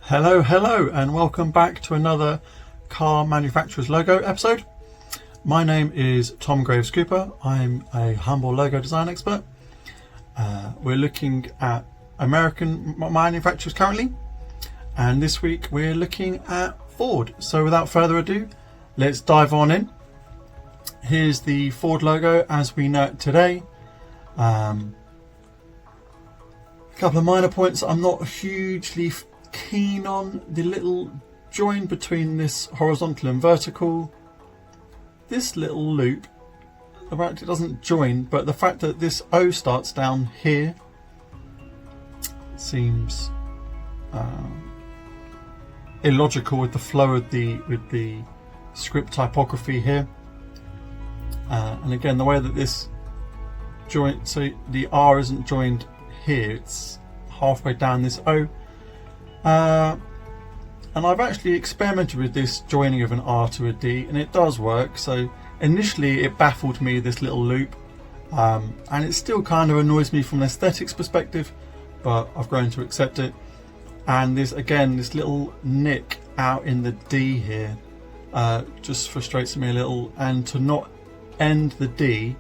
Hello and welcome back to another car manufacturer's logo episode. My name is Tom Graves Cooper. I'm a humble logo design expert. We're looking at American manufacturers currently, and this week we're looking at Ford. So without further ado, let's dive on in. Here's the Ford logo as we know it today. A couple of minor points I'm not hugely keen on. The little join between this horizontal and vertical, this little loop, it doesn't join, but the fact that this O starts down here seems illogical with the flow of the script typography here. And again, the way that this joint, so the R isn't joined here, it's halfway down this O. And I've actually experimented with this joining of an R to a D, and it does work. So initially it baffled me, this little loop, and it still kind of annoys me from an aesthetics perspective, but I've grown to accept it. And this, again, this little nick out in the D here just frustrates me a little, and to not end the D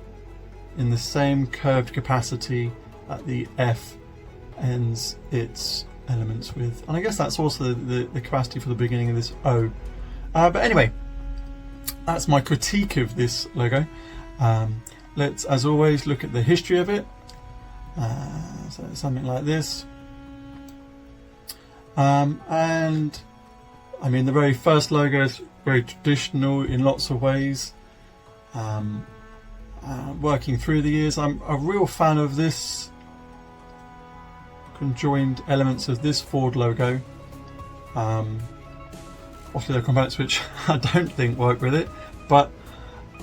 in the same curved capacity that the F ends its elements with, and I guess that's also the capacity for the beginning of this O. But anyway, that's my critique of this logo. Let's, as always, look at the history of it. So something like this. And I mean, the very first logo is very traditional in lots of ways. Working through the years, I'm a real fan of this conjoined elements of this Ford logo. Obviously there are components which I don't think work with it, but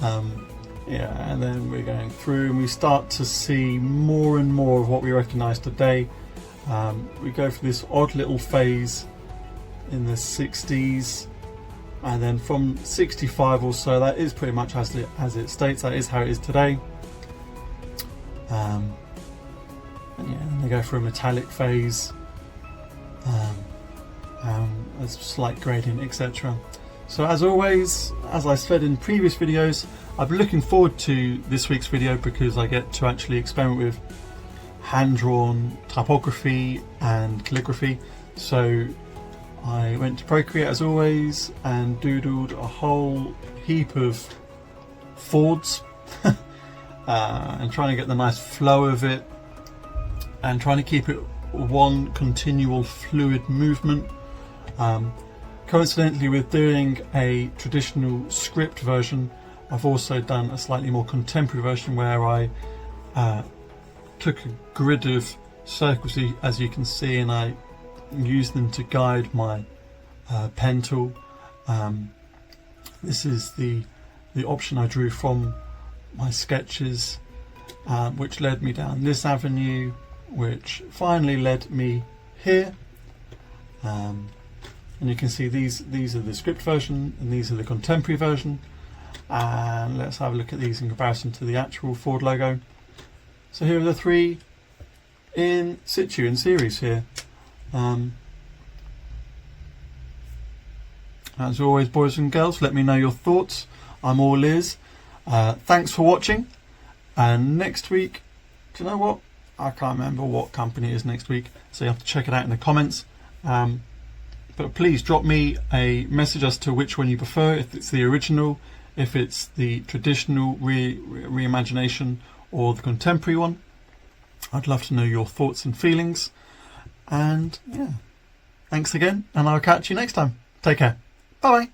yeah, and then we're going through and we start to see more and more of what we recognise today. We go for this odd little phase in the 60s, and then from 65 or so, that is pretty much as it states, that is how it is today. And yeah, then they go for a metallic phase, a slight gradient, etc. So as always, as I said in previous videos, I've been looking forward to this week's video because I get to actually experiment with hand-drawn typography and calligraphy. So I went to Procreate as always and doodled a whole heap of Fords and trying to get the nice flow of it and trying to keep it one continual fluid movement. Coincidentally, with doing a traditional script version, I've also done a slightly more contemporary version where I took a grid of circles, as you can see, and I used them to guide my pen tool. This is the option I drew from my sketches, which led me down this avenue, which finally led me here. And you can see these are the script version and these are the contemporary version. And let's have a look at these in comparison to the actual Ford logo. So here are the three in situ, in series here. As always, boys and girls, let me know your thoughts. I'm all ears. Thanks for watching. And next week, do you know what? I can't remember what company it is next week, so you have to check it out in the comments. But please drop me a message as to which one you prefer, if it's the original, if it's the traditional reimagination, or the contemporary one. I'd love to know your thoughts and feelings. And yeah, thanks again, and I'll catch you next time. Take care. Bye bye.